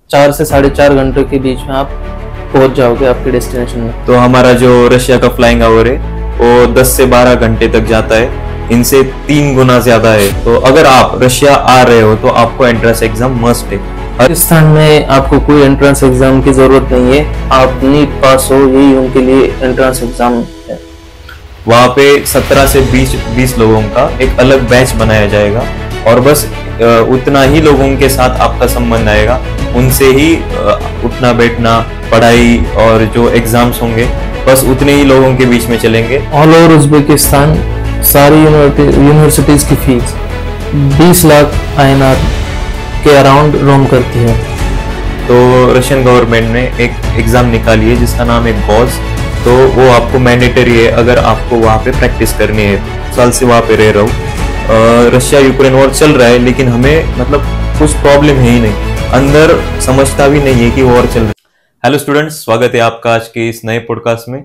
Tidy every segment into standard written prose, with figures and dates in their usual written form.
4 से 4.5 घंटे के बीच में आप पहुंच जाओगे आपके डेस्टिनेशन में। तो हमारा जो रशिया का फ्लाइंग आवर है वो 10 से 12 घंटे तक जाता है, इनसे 3 गुना ज्यादा है। तो अगर आप रशिया आ रहे हो तो आपको एंट्रेंस एग्जाम मस्ट है। पाकिस्तान में आपको कोई एंट्रेंस एग्जाम की जरूरत नहीं है, आप नीट पास हो यही उनके लिए एंट्रेंस एग्जाम है। वहाँ पे 17 से 20 लोगों का एक अलग बैच बनाया जाएगा और बस उतना ही लोगों के साथ आपका संबंध आएगा, उनसे ही उठना बैठना, पढ़ाई और जो एग्जाम्स होंगे बस उतने ही लोगों के बीच में चलेंगे। ऑल ओवर उज्बेकिस्तान सारी यूनिवर्सिटीज की फीस 20 लाख INR के अराउंड रोम करती है। तो रशियन गवर्नमेंट ने एक एग्जाम निकाली है जिसका नाम है GOS। तो वो आपको मैंडेटरी है अगर आपको वहाँ पे प्रैक्टिस करनी है। साल से वहाँ पे रह रहा हूँ, रशिया यूक्रेन वॉर चल रहा है लेकिन हमें मतलब कुछ प्रॉब्लम है ही नहीं, अंदर समझता भी नहीं है कि वॉर चल रहा है। हेलो स्टूडेंट्स, स्वागत है आपका आज के इस नए पॉडकास्ट में।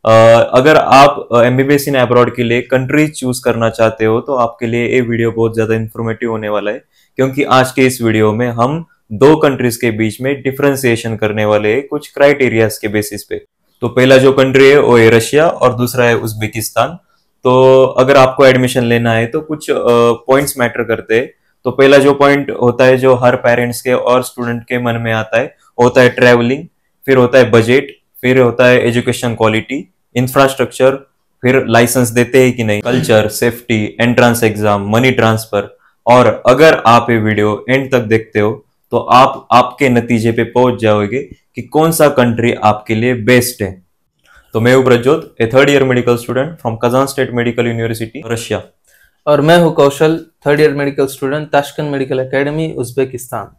अगर आप MBBS इन अब्रॉड के लिए कंट्री चूज करना चाहते हो तो आपके लिए ये वीडियो बहुत ज्यादा इंफॉर्मेटिव होने वाला है, क्योंकि आज के इस वीडियो में हम दो कंट्रीज के बीच में डिफरेंशिएशन करने वाले हैं कुछ क्राइटेरियाज के बेसिस पे। तो पहला जो कंट्री है वो है रशिया और दूसरा है उज्बेकिस्तान। तो अगर आपको एडमिशन लेना है तो कुछ पॉइंट्स मैटर करते हैं। तो पहला जो पॉइंट होता है जो हर पेरेंट्स के और स्टूडेंट के मन में आता है, होता है ट्रैवलिंग, फिर होता है बजट, फिर होता है एजुकेशन क्वालिटी, इंफ्रास्ट्रक्चर, फिर लाइसेंस देते हैं कि नहीं, culture, safety, entrance exam, money transfer. और अगर आप ये वीडियो एंड तक देखते हो तो आप आपके नतीजे पे पहुंच जाओगे कि कौन सा कंट्री आपके लिए बेस्ट है। तो मैं हूं Prajyot, a third year medical student from Kazan State Medical University Russia. और मैं हूं Kaushal, third year medical student, Tashkent Medical Academy Uzbekistan.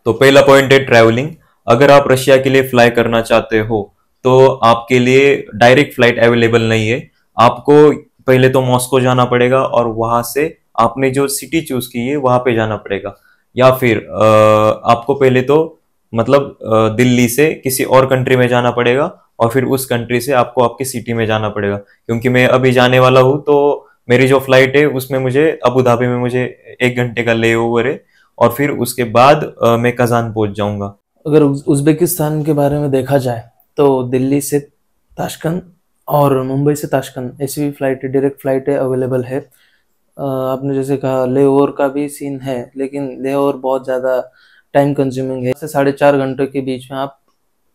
तो पहला पॉइंट है ट्रैवलिंग। अगर आप रशिया के लिए फ्लाई करना चाहते हो तो आपके लिए डायरेक्ट फ्लाइट अवेलेबल नहीं है। आपको पहले तो मॉस्को जाना पड़ेगा और वहां से आपने जो सिटी चूज की है वहां पे जाना पड़ेगा, या फिर आपको पहले तो मतलब दिल्ली से किसी और कंट्री में जाना पड़ेगा और फिर उस कंट्री से आपको आपकी सिटी में जाना पड़ेगा। क्योंकि मैं अभी जाने वाला हूँ तो मेरी जो फ्लाइट है उसमें मुझे अबू धाबी में मुझे 1 घंटे का ले ओवर है और फिर उसके बाद मैं कजान पहुंच जाऊंगा। अगर उज्बेकिस्तान के बारे में देखा जाए तो दिल्ली से ताशकंद और मुंबई से ताशकंद ऐसी भी फ्लाइट है, डायरेक्ट फ्लाइट है, अवेलेबल है। आपने जैसे कहा ले ओवर का भी सीन है, लेकिन ले ओवर बहुत ज़्यादा टाइम कंज्यूमिंग है। 4 से 4.5 घंटे के बीच में आप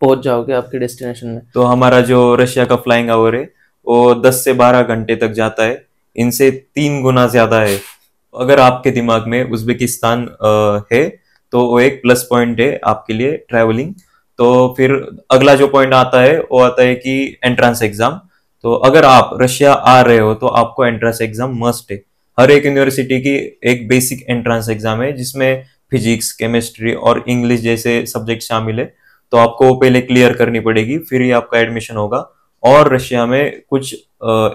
पहुंच जाओगे आपके डेस्टिनेशन में। तो हमारा जो रशिया का फ्लाइंग आवर है वो 10 से 12 घंटे तक जाता है, इनसे 3 गुना ज्यादा है। अगर आपके दिमाग में उज्बेकिस्तान है तो वो एक प्लस पॉइंट है आपके लिए ट्रैवलिंग। तो फिर अगला जो पॉइंट आता है वो आता है कि एंट्रेंस एग्जाम। तो अगर आप रशिया आ रहे हो तो आपको एंट्रेंस एग्जाम मस्ट है। हर एक यूनिवर्सिटी की एक बेसिक एंट्रेंस एग्जाम है जिसमें फिजिक्स, केमिस्ट्री और इंग्लिश जैसे सब्जेक्ट शामिल है। तो आपको पहले क्लियर करनी पड़ेगी, फिर ही आपका एडमिशन होगा। और रशिया में कुछ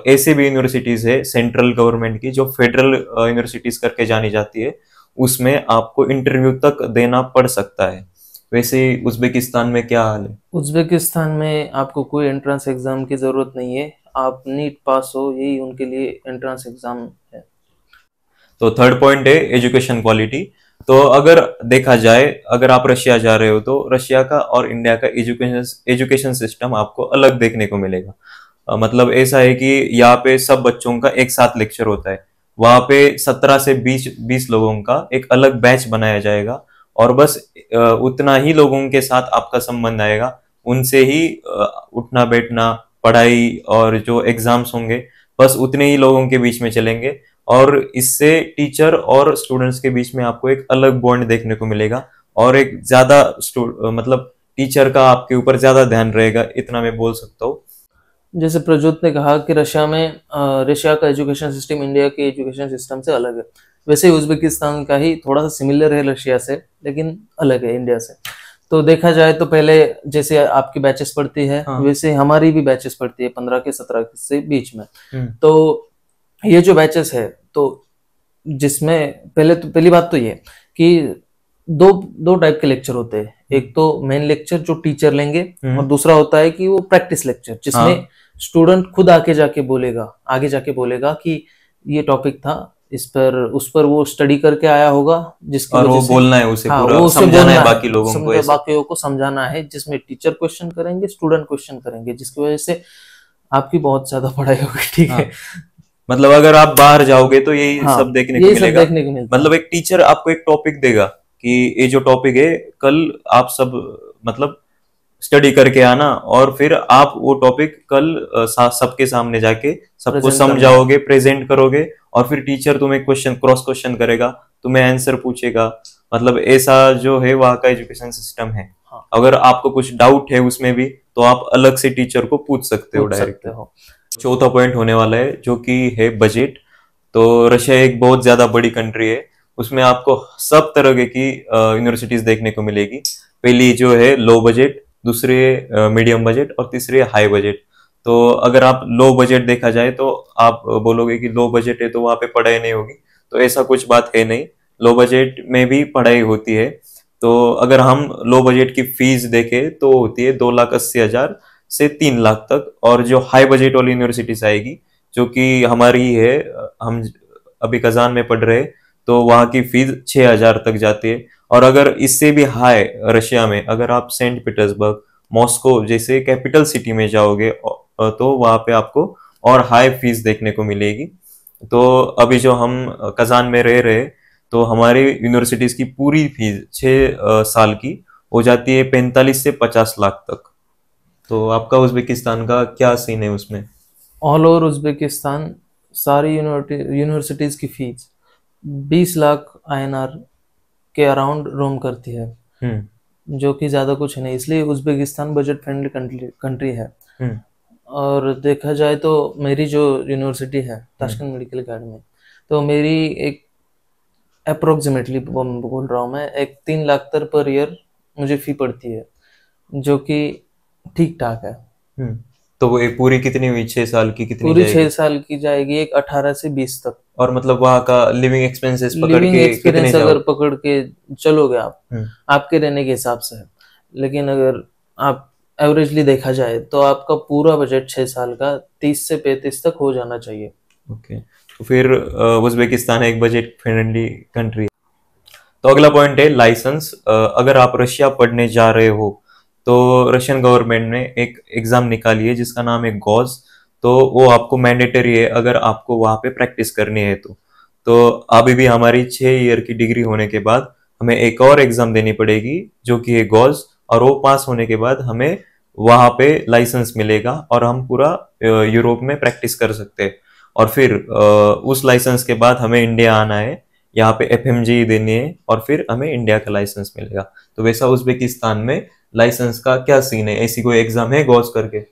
ऐसे भी यूनिवर्सिटीज है सेंट्रल गवर्नमेंट की जो फेडरल यूनिवर्सिटीज करके जानी जाती है, उसमें आपको इंटरव्यू तक देना पड़ सकता है। वैसे उज्बेकिस्तान में क्या हाल है? उज्बेकिस्तान में आपको कोई एंट्रेंस एग्जाम की जरूरत नहीं है, आप नीट पास हो यही उनके लिए एंट्रेंस एग्जाम है। तो थर्ड पॉइंट है एजुकेशन क्वालिटी। तो अगर देखा जाए, अगर आप रशिया जा रहे हो तो रशिया का और इंडिया का एजुकेशन सिस्टम आपको अलग देखने को मिलेगा। मतलब ऐसा है कि यहाँ पे सब बच्चों का एक साथ लेक्चर होता है, वहां पे 17 से 20 लोगों का एक अलग बैच बनाया जाएगा और बस उतना ही लोगों के साथ आपका संबंध आएगा, उनसे ही उठना बैठना, पढ़ाई और जो एग्जाम्स होंगे बस उतने ही लोगों के बीच में चलेंगे। और इससे टीचर और स्टूडेंट्स के बीच में आपको एक अलग बॉन्ड देखने को मिलेगा और एक ज्यादा मतलब टीचर का आपके ऊपर ज्यादा ध्यान रहेगा, इतना मैं बोल सकता हूँ। जैसे प्रज्योत ने कहा कि रशिया का एजुकेशन सिस्टम इंडिया के एजुकेशन सिस्टम से अलग है, वैसे ही उज्बेकिस्तान का ही थोड़ा सा सिमिलर है रशिया से, लेकिन अलग है इंडिया से। तो देखा जाए तो पहले जैसे आपकी बैचेस पढ़ती है, हाँ। वैसे हमारी भी बैचेस पढ़ती है 15 के 17 से बीच में। तो ये जो बैचेस है तो जिसमें पहली बात तो ये कि दो टाइप के लेक्चर होते हैं। एक तो मेन लेक्चर जो टीचर लेंगे और दूसरा होता है कि वो प्रैक्टिस लेक्चर, जिसमें स्टूडेंट खुद आगे जाके बोलेगा कि ये टॉपिक था, उस पर वो स्टडी करके आया होगा, जिसकी और वो वजह से बोलना है उसे, हाँ पूरा वो उसे समझाना बोलना है है, बाकी लोगों को ऐसा। बाकियों को समझाना है, जिसमें टीचर क्वेश्चन करेंगे, स्टूडेंट क्वेश्चन करेंगे, जिसकी वजह से आपकी बहुत ज्यादा पढ़ाई होगी। ठीक हाँ, है। मतलब अगर आप बाहर जाओगे तो यही हाँ, सब देखने को यही सब मिलेगा। देखने को मिलता मतलब है। एक टीचर आपको एक टॉपिक देगा कि ये जो टॉपिक है कल आप सब मतलब स्टडी करके आना, और फिर आप वो टॉपिक कल सबके सामने जाके सबको प्रेजेंट करना है। समझाओगे, प्रेजेंट करोगे, और फिर टीचर तुम्हें क्वेश्चन क्रॉस क्वेश्चन करेगा, तुम्हें आंसर पूछेगा। मतलब ऐसा जो है वहाँ का एजुकेशन सिस्टम है। हाँ, अगर आपको कुछ डाउट है उसमें भी तो आप अलग से टीचर को पूछ सकते हो पूछ सकते डायरेक्टली। हो। चौथा पॉइंट होने वाला है जो कि है बजट। तो रशिया एक बहुत ज्यादा बड़ी कंट्री है, उसमें आपको सब तरह की यूनिवर्सिटीज देखने को मिलेगी। पहली जो है लो बजट, दूसरी मीडियम बजट, और तीसरी हाई बजट। तो अगर आप लो बजट देखा जाए तो आप बोलोगे कि लो बजट है तो वहां पे पढ़ाई नहीं होगी, तो ऐसा कुछ बात है नहीं। लो बजट में भी पढ़ाई होती है। तो अगर हम लो बजट की फीस देखें तो होती है 2,80,000 से 3 लाख तक। और जो हाई बजट वाली यूनिवर्सिटीज आएगी जो कि हमारी है, हम अभी कजान में पढ़ रहे हैं, तो वहाँ की फीस 6,000 तक जाती है। और अगर इससे भी हाई रशिया में अगर आप सेंट पीटर्सबर्ग, मॉस्को जैसे कैपिटल सिटी में जाओगे तो वहाँ पे आपको और हाई फीस देखने को मिलेगी। तो अभी जो हम कजान में रह रहे हैं, तो हमारी यूनिवर्सिटीज की पूरी फीस 6 साल की हो जाती है 45 से 50 लाख तक। तो आपका उज्बेकिस्तान का क्या सीन है उसमें? ऑल ओवर उज्बेकिस्तान सारी यूनिवर्सिटीज की फीस 20 लाख INR के अराउंड रोम करती है, हम्म। जो कि ज़्यादा कुछ नहीं। इसलिए उज़्बेकिस्तान बजट फ्रेंडली कंट्री है। हम्म। और देखा जाए तो मेरी जो यूनिवर्सिटी है हम्म। ताशकंद मेडिकल अकेडमी, तो मेरी एक अप्रोक्सीमेटली बोल रहा हूँ मैं, एक 3 लाख तक पर ईयर मुझे फ़ी पड़ती है, जो कि ठीक ठाक है। हम्म। तो वो एक पूरी कितनी हुई, 6 साल की कितनी पूरी जाएगी? 6 साल की जाएगी एक 18 से 20 तक। और मतलब वहाँ का लिविंग एक्सपेंसेस पकड़ लिविंग के कितने एक्सपीरियंस अगर जाओ? पकड़ के चलोगे आप, हम्म। आपके रहने के हिसाब से है। लेकिन अगर आप एवरेजली देखा जाए तो आपका पूरा बजट 6 साल का 30 से 35 तक हो जाना चाहिए। ओके, तो फिर उज्बेकिस्तान एक बजट फ्रेंडली कंट्री है। तो अगला पॉइंट है लाइसेंस। अगर आप रशिया पढ़ने जा रहे हो तो रशियन गवर्नमेंट ने एक एग्जाम निकाली है जिसका नाम है गॉज। तो वो आपको मैंडेटरी है अगर आपको वहां पे प्रैक्टिस करनी है तो अभी भी हमारी 6 ईयर की डिग्री होने के बाद हमें एक और एग्जाम देनी पड़ेगी जो कि है गॉज। और वो पास होने के बाद हमें वहां पे लाइसेंस मिलेगा और हम पूरा यूरोप में प्रैक्टिस कर सकते हैं। और फिर उस लाइसेंस के बाद हमें इंडिया आना है, यहाँ पे एफएमजी देनी है, और फिर हमें इंडिया का लाइसेंस मिलेगा। तो वैसा उज्बेकिस्तान में लाइसेंस का क्या सीन है? ऐसी कोई एग्जाम है गॉज करके?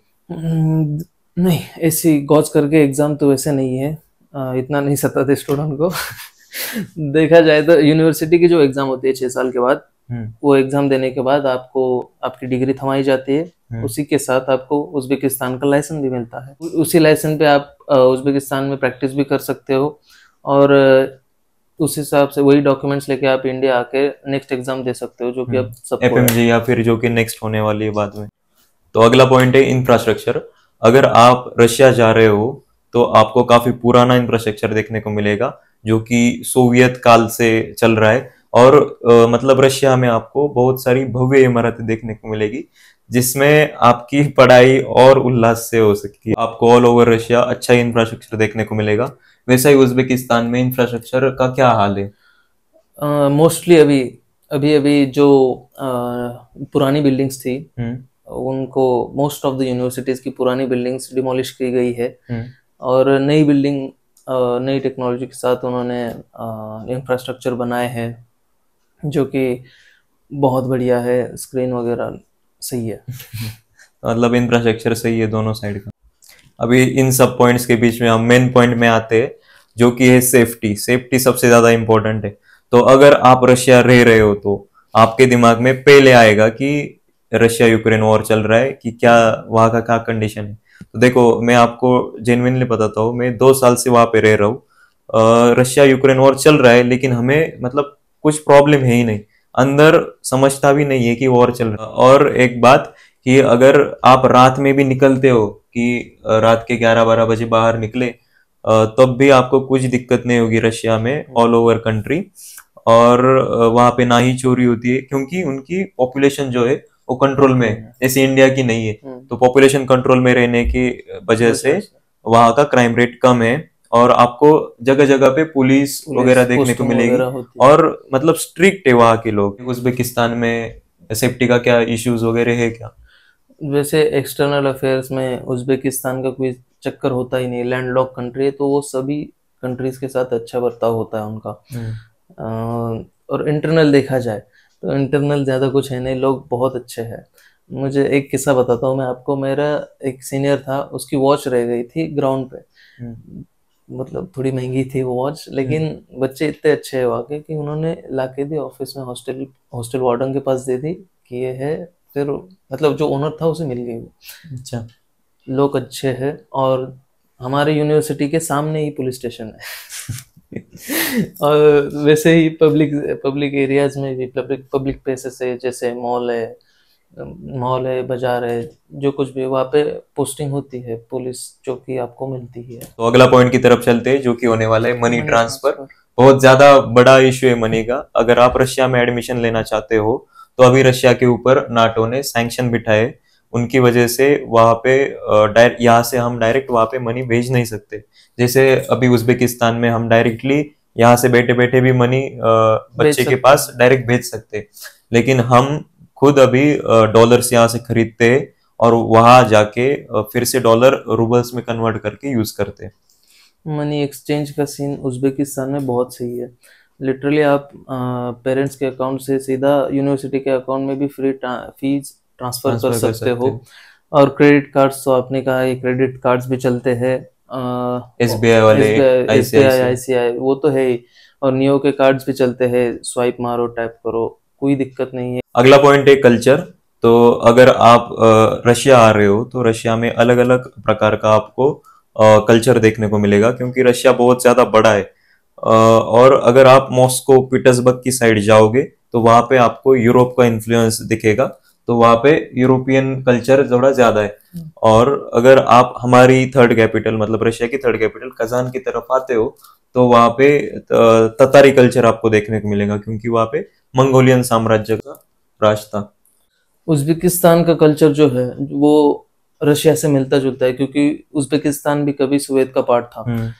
नहीं, ऐसी गॉज करके एग्जाम तो वैसे नहीं है। इतना नहीं सताते स्टूडेंट को। देखा जाए तो यूनिवर्सिटी की जो एग्जाम होती है 6 साल के बाद, वो एग्जाम देने के बाद आपको आपकी डिग्री थमाई जाती है। उसी के साथ आपको उज्बेकिस्तान का लाइसेंस भी मिलता है। उसी लाइसेंस पे आप उज्बेकिस्तान में प्रैक्टिस भी कर सकते हो, और उस हिसाब से वही डॉक्यूमेंट्स लेके आप इंडिया आके नेक्स्ट एग्जाम दे सकते हो, जो कि अब सबको है। एफएमजी या फिर जो कि नेक्स्ट होने वाली है बाद में। तो अगला पॉइंट है इंफ्रास्ट्रक्चर। अगर आप रशिया जा रहे हो तो आपको काफी पुराना इंफ्रास्ट्रक्चर देखने को मिलेगा जो कि सोवियत काल से चल रहा है। और मतलब रशिया में आपको बहुत सारी भव्य इमारतें देखने को मिलेगी जिसमें आपकी पढ़ाई और उल्लास से हो सकती है। आपको ऑल ओवर रशिया अच्छा इंफ्रास्ट्रक्चर देखने को मिलेगा। वैसा ही उज्बेकिस्तान में इंफ्रास्ट्रक्चर का क्या हाल है? मोस्टली अभी अभी अभी जो पुरानी बिल्डिंग्स थी, उनको मोस्ट ऑफ द यूनिवर्सिटीज की पुरानी बिल्डिंग्स डिमोलिश की गई है, और नई बिल्डिंग नई टेक्नोलॉजी के साथ उन्होंने इंफ्रास्ट्रक्चर बनाए हैं, जो कि बहुत बढ़िया है। स्क्रीन वगैरह सही है। मतलब इंफ्रास्ट्रक्चर सही है दोनों साइड का। अभी इन सब पॉइंट्स के बीच में हम मेन पॉइंट में आते हैं जो कि है सेफ्टी। सेफ्टी सबसे ज्यादा इंपॉर्टेंट है। तो अगर आप रशिया रह रहे हो तो आपके दिमाग में पहले आएगा कि रशिया यूक्रेन वॉर चल रहा है, कि क्या वहां का क्या कंडीशन है। तो देखो मैं आपको जेन्युइनली बताता हूँ, मैं 2 साल से वहां पे रह रहा हूँ। रशिया यूक्रेन वॉर चल रहा है लेकिन हमें मतलब कुछ प्रॉब्लम है ही नहीं, अंदर समझता भी नहीं है कि वॉर चल रहा है। और एक बात कि अगर आप रात में भी निकलते हो कि रात के 11-12 बजे बाहर निकले तब भी आपको कुछ दिक्कत नहीं होगी रशिया में, ऑल ओवर कंट्री। और वहाँ पे ना ही चोरी होती है, क्योंकि उनकी पॉपुलेशन जो है वो कंट्रोल में है, जैसे इंडिया की नहीं है। तो पॉपुलेशन कंट्रोल में रहने की वजह से वहाँ का क्राइम रेट कम है, और आपको जगह जगह पे पुलिस वगैरह देखने को मिलेगी, और मतलब स्ट्रिक्ट है वहाँ के लोग। उज्बेकिस्तान में सेफ्टी का क्या इश्यूज वगैरह है क्या? वैसे एक्सटर्नल अफेयर्स में उज्बेकिस्तान का कोई चक्कर होता ही नहीं, लैंडलॉक कंट्री है, तो वो सभी कंट्रीज के साथ अच्छा बर्ताव होता है उनका। और इंटरनल देखा जाए तो इंटरनल ज़्यादा कुछ है नहीं, लोग बहुत अच्छे हैं। मुझे एक किस्सा बताता हूँ मैं आपको। मेरा एक सीनियर था, उसकी वॉच रह गई थी ग्राउंड पे। मतलब थोड़ी महंगी थी वो वॉच, लेकिन बच्चे इतने अच्छे हैं वहाँ के कि उन्होंने ला के दी ऑफिस में, हॉस्टल वार्डन के पास दे दी कि ये है। फिर मतलब जो ओनर था उसे मिल गई वो। अच्छा, लोग अच्छे हैं, और हमारे यूनिवर्सिटी के सामने ही पुलिस स्टेशन है। और वैसे ही पब्लिक एरियाज में भी, पब्लिक प्लेसेस है, जैसे मॉल है, बाजार है, जो कुछ भी वहाँ पे पोस्टिंग होती है पुलिस चौकी आपको मिलती है। तो अगला पॉइंट की तरफ चलते हैं, जो कि होने वाला है मनी ट्रांसफर। बहुत ज्यादा बड़ा इश्यू है मनी का। अगर आप रशिया में एडमिशन लेना चाहते हो तो अभी रशिया के ऊपर नाटो ने सैंक्शन बिठाए, उनकी वजह से वहां पे यहाँ से हम डायरेक्ट वहां पे मनी भेज नहीं सकते। जैसे अभी उज्बेकिस्तान में हम डायरेक्टली यहाँ से बैठे बैठे भी मनी बच्चे के पास डायरेक्ट भेज सकते, लेकिन हम खुद अभी डॉलर्स यहाँ से खरीदते और वहां जाके फिर से डॉलर रूबल्स में कन्वर्ट करके यूज करते। मनी एक्सचेंज का सीन उज्बेकिस्तान में बहुत सही है। लिटरली आप पेरेंट्स के अकाउंट से सीधा यूनिवर्सिटी के अकाउंट में भी फीस ट्रांसफर कर सकते हो। और क्रेडिट कार्ड्स तो आपने कहा, ये क्रेडिट कार्ड्स भी चलते हैं, एसबीआई वाले, आईसीआई वो तो है ही, और नियो के कार्ड्स भी चलते हैं, स्वाइप मारो, टैप करो, कोई दिक्कत नहीं है। अगला पॉइंट है कल्चर। तो अगर आप रशिया आ रहे हो तो रशिया में अलग अलग प्रकार का आपको कल्चर देखने को मिलेगा, क्योंकि रशिया बहुत ज्यादा बड़ा है। और अगर आप मॉस्को, पीटर्सबर्ग की साइड जाओगे तो वहां पे आपको यूरोप का इन्फ्लुएंस दिखेगा, तो वहां पे यूरोपियन कल्चर थोड़ा ज्यादा है। और अगर आप हमारी थर्ड कैपिटल, मतलब रशिया की थर्ड कैपिटल कजान की तरफ आते हो तो वहां पे ततारी कल्चर आपको देखने को मिलेगा, क्योंकि वहां पे मंगोलियन साम्राज्य का राज था। उज्बेकिस्तान का कल्चर जो है वो रशिया से मिलता जुलता है, क्योंकि उज्बेकिस्तान भी कभी सोवियत का पार्ट था।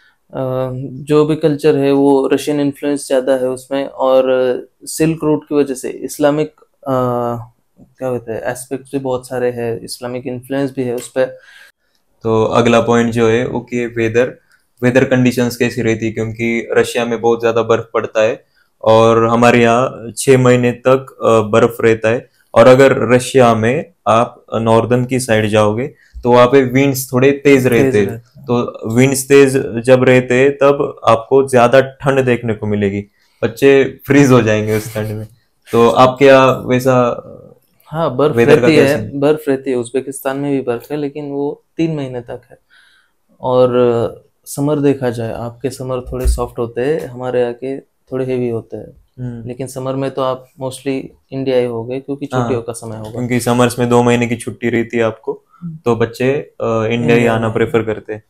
जो भी कल्चर है वो रशियन इन्फ्लुएंस ज्यादा है उसमें, और सिल्क रूट की वजह से इस्लामिक क्या होता है एस्पेक्ट्स भी बहुत सारे हैं, इस्लामिक इन्फ्लुएंस भी है उस पर। तो अगला पॉइंट जो है वो कि वेदर कंडीशंस कैसी रहती है, क्योंकि रशिया में बहुत ज्यादा बर्फ पड़ता है और हमारे यहाँ 6 महीने तक बर्फ रहता है। और अगर रशिया में आप नॉर्दर्न की साइड जाओगे तो वहां पे विंड्स थोड़े तेज रहते हैं। तो विंड्स तेज जब रहते हैं तब आपको ज्यादा ठंड देखने को मिलेगी, बच्चे फ्रीज हो जाएंगे उस ठंड में। तो आपके यहाँ वैसा? हाँ, बर्फ रहती है, उज्बेकिस्तान में भी बर्फ है, लेकिन वो 3 महीने तक है। और समर देखा जाए, आपके समर थोड़े सॉफ्ट होते हैं, हमारे यहाँ के थोड़े हेवी होते हैं। लेकिन समर में तो आप मोस्टली इंडिया ही हो गए, क्योंकि छुट्टियों का समय होगा। क्योंकि समर्स में 2 महीने की छुट्टी रहती है आपको, तो बच्चे इंडिया ही आना प्रेफर करते हैं।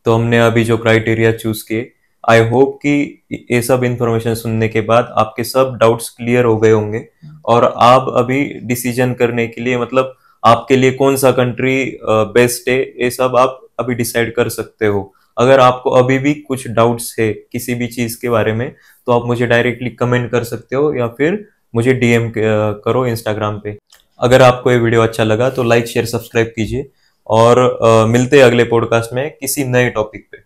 तो हमने अभी जो क्राइटेरिया चूज किए, आई होप कि ये सब इंफॉर्मेशन सुनने के बाद आपके सब डाउट्स क्लियर हो गए होंगे, और आप अभी डिसीजन करने के लिए, मतलब आपके लिए कौन सा कंट्री बेस्ट है, ये सब आप अभी डिसाइड कर सकते हो। अगर आपको अभी भी कुछ डाउट्स है किसी भी चीज के बारे में, तो आप मुझे डायरेक्टली कमेंट कर सकते हो, या फिर मुझे डीएम करो इंस्टाग्राम पे। अगर आपको ये वीडियो अच्छा लगा तो लाइक, शेयर, सब्सक्राइब कीजिए, और मिलते हैं अगले पॉडकास्ट में किसी नए टॉपिक पे।